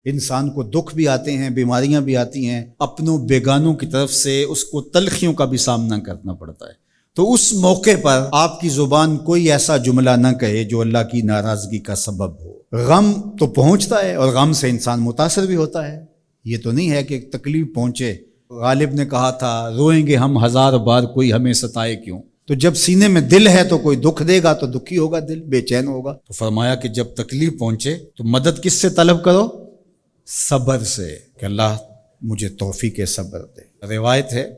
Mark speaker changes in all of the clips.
Speaker 1: انسان کو دکھ بھی آتے ہیں، بیماریاں بھی آتی ہیں، اپنوں بیگانوں کی طرف سے اس کو تلخیوں کا بھی سامنا کرنا پڑتا ہے۔ تو اس موقع پر آپ کی زبان کوئی ایسا جملہ نہ کہے جو اللہ کی ناراضگی کا سبب ہو۔ غم تو پہنچتا ہے اور غم سے انسان متاثر بھی ہوتا ہے، یہ تو نہیں ہے کہ ایک تکلیف پہنچے۔ غالب نے کہا تھا روئیں گے ہم ہزار بار کوئی ہمیں ستائے کیوں۔ تو جب سینے میں دل ہے تو کوئی دکھ دے گا تو دکھی ہوگا، دل بے چین ہوگا۔ تو فرمایا کہ جب تکلیف پہنچے تو مدد کس سے طلب کرو؟ صبر سے، کہ اللہ مجھے توفیق صبر دے۔ روایت ہے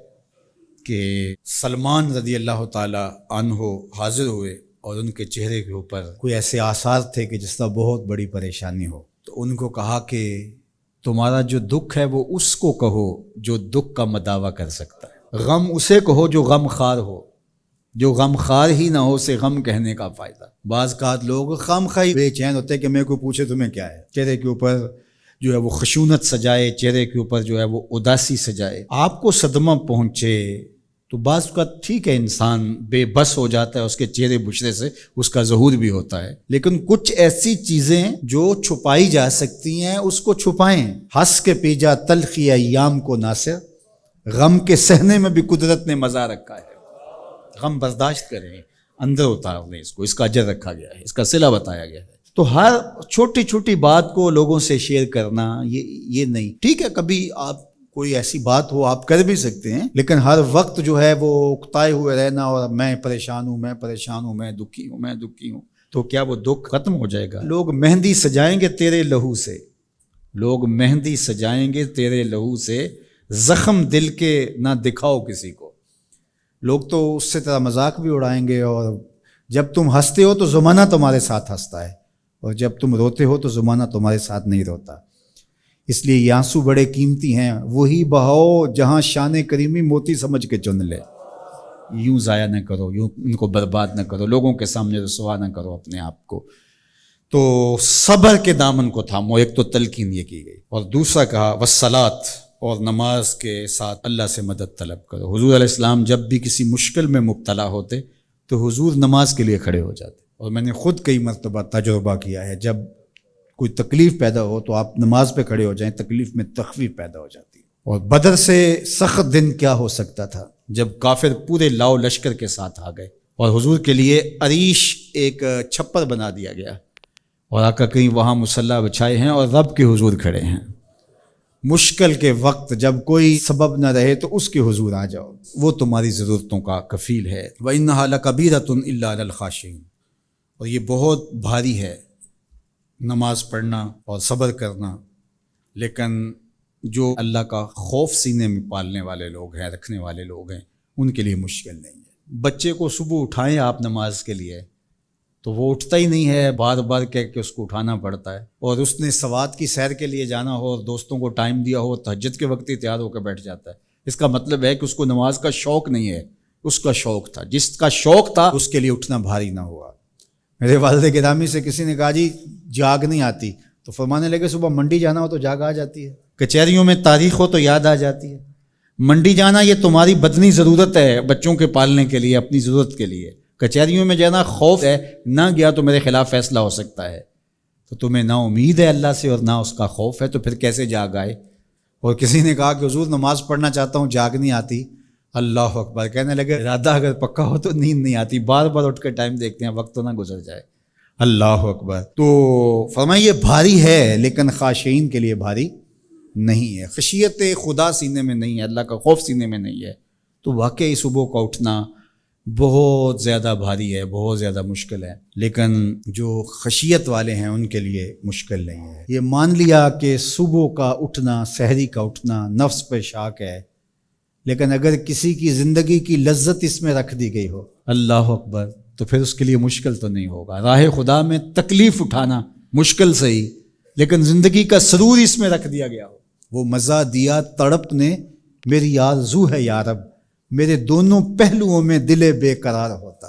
Speaker 1: کہ سلمان رضی اللہ تعالی عنہ حاضر ہوئے اور ان کے چہرے کے اوپر کوئی ایسے آثار تھے کہ جس طرح بہت بڑی پریشانی ہو۔ تو ان کو کہا کہ تمہارا جو دکھ ہے وہ اس کو کہو جو دکھ کا مداوع کر سکتا ہے، غم اسے کہو جو غم خار ہو، جو غم خار ہی نہ ہو اسے غم کہنے کا فائدہ۔ بعض اوقات لوگ خام خواہ بے چین ہوتے کہ میرے کو پوچھے تمہیں کیا ہے، چہرے کے اوپر جو ہے وہ خشونت سجائے، چہرے کے اوپر جو ہے وہ اداسی سجائے۔ آپ کو صدمہ پہنچے تو بعض اوقات ٹھیک ہے، انسان بے بس ہو جاتا ہے، اس کے چہرے بشرے سے اس کا ظہور بھی ہوتا ہے، لیکن کچھ ایسی چیزیں جو چھپائی جا سکتی ہیں اس کو چھپائیں۔ ہنس کے پی جا تلخی ایام کو ناصر، غم کے سہنے میں بھی قدرت نے مزہ رکھا ہے۔ غم برداشت کریں، اندر اتار لیں اس کو، اس کا اجر رکھا گیا ہے، اس کا صلہ بتایا گیا ہے۔ تو ہر چھوٹی چھوٹی بات کو لوگوں سے شیئر کرنا یہ نہیں، ٹھیک ہے کبھی آپ کوئی ایسی بات ہو آپ کر بھی سکتے ہیں، لیکن ہر وقت جو ہے وہ اکتائے ہوئے رہنا اور میں پریشان ہوں، میں پریشان ہوں، میں دکھی ہوں، میں دکھی ہوں، تو کیا وہ دکھ ختم ہو جائے گا؟ لوگ مہندی سجائیں گے تیرے لہو سے، لوگ مہندی سجائیں گے تیرے لہو سے، زخم دل کے نہ دکھاؤ کسی کو۔ لوگ تو اس سے طرح مذاق بھی اڑائیں گے، اور جب تم ہنستے ہو تو زمانہ تمہارے ساتھ ہنستا ہے، اور جب تم روتے ہو تو زمانہ تمہارے ساتھ نہیں روتا۔ اس لیے یہ آنسو بڑے قیمتی ہیں، وہی بہاؤ جہاں شان کریمی موتی سمجھ کے چن لے۔ یوں ضائع نہ کرو، یوں ان کو برباد نہ کرو، لوگوں کے سامنے رسوا نہ کرو اپنے آپ کو۔ تو صبر کے دامن کو تھامو، ایک تو تلقین یہ کی گئی، اور دوسرا کہا والصلاۃ، اور نماز کے ساتھ اللہ سے مدد طلب کرو۔ حضور علیہ السلام جب بھی کسی مشکل میں مبتلا ہوتے تو حضور نماز کے لیے کھڑے ہو جاتے، اور میں نے خود کئی مرتبہ تجربہ کیا ہے، جب کوئی تکلیف پیدا ہو تو آپ نماز پہ کھڑے ہو جائیں، تکلیف میں تخفیف پیدا ہو جاتی ہے۔ اور بدر سے سخت دن کیا ہو سکتا تھا جب کافر پورے لاؤ لشکر کے ساتھ آ گئے، اور حضور کے لیے عریش ایک چھپر بنا دیا گیا، اور آقا کہیں وہاں مصلی بچھائے ہیں اور رب کے حضور کھڑے ہیں۔ مشکل کے وقت جب کوئی سبب نہ رہے تو اس کے حضور آ جاؤ، وہ تمہاری ضرورتوں کا کفیل ہے۔ وَإِنَّهَا لَكَبِيرَةٌ إِلَّا عَلَى الْخَاشِعِينَ، اور یہ بہت بھاری ہے نماز پڑھنا اور صبر کرنا، لیکن جو اللہ کا خوف سینے میں پالنے والے لوگ ہیں، رکھنے والے لوگ ہیں، ان کے لیے مشکل نہیں ہے۔ بچے کو صبح اٹھائیں آپ نماز کے لیے تو وہ اٹھتا ہی نہیں ہے، بار بار کہہ کے اس کو اٹھانا پڑتا ہے، اور اس نے سوات کی سیر کے لیے جانا ہو اور دوستوں کو ٹائم دیا ہو، تہجد کے وقت ہی تیار ہو کے بیٹھ جاتا ہے۔ اس کا مطلب ہے کہ اس کو نماز کا شوق نہیں ہے، اس کا شوق تھا، جس کا شوق تھا اس کے لیے اٹھنا بھاری نہ ہوا۔ میرے والد گرامی سے کسی نے کہا جی جاگ نہیں آتی، تو فرمانے لگے صبح منڈی جانا ہو تو جاگ آ جاتی ہے، کچہریوں میں تاریخ ہو تو یاد آ جاتی ہے۔ منڈی جانا یہ تمہاری بدنی ضرورت ہے بچوں کے پالنے کے لیے، اپنی ضرورت کے لیے۔ کچہریوں میں جانا خوف ہے، نہ گیا تو میرے خلاف فیصلہ ہو سکتا ہے، تو تمہیں نہ امید ہے اللہ سے اور نہ اس کا خوف ہے، تو پھر کیسے جاگ آئے؟ اور کسی نے کہا کہ حضور نماز پڑھنا چاہتا ہوں، جاگ نہیں آتی۔ اللہ اکبر، کہنے لگے ارادہ اگر پکا ہو تو نیند نہیں آتی، بار بار اٹھ کے ٹائم دیکھتے ہیں وقت تو نہ گزر جائے۔ اللہ اکبر۔ تو فرمایا یہ بھاری ہے لیکن خاشعین کے لیے بھاری نہیں ہے، خشیت خدا سینے میں نہیں ہے، اللہ کا خوف سینے میں نہیں ہے، تو واقعی صبح کا اٹھنا بہت زیادہ بھاری ہے، بہت زیادہ مشکل ہے، لیکن جو خشیت والے ہیں ان کے لیے مشکل نہیں ہے۔ یہ مان لیا کہ صبح کا اٹھنا، سحری کا اٹھنا نفس پہ شاک ہے، لیکن اگر کسی کی زندگی کی لذت اس میں رکھ دی گئی ہو، اللہ اکبر، تو پھر اس کے لیے مشکل تو نہیں ہوگا۔ راہ خدا میں تکلیف اٹھانا مشکل صحیح، لیکن زندگی کا سرور اس میں رکھ دیا گیا ہو۔ وہ مزہ دیا تڑپ نے میری آرزو ہے یا رب، میرے دونوں پہلوؤں میں دل بے قرار ہوتا۔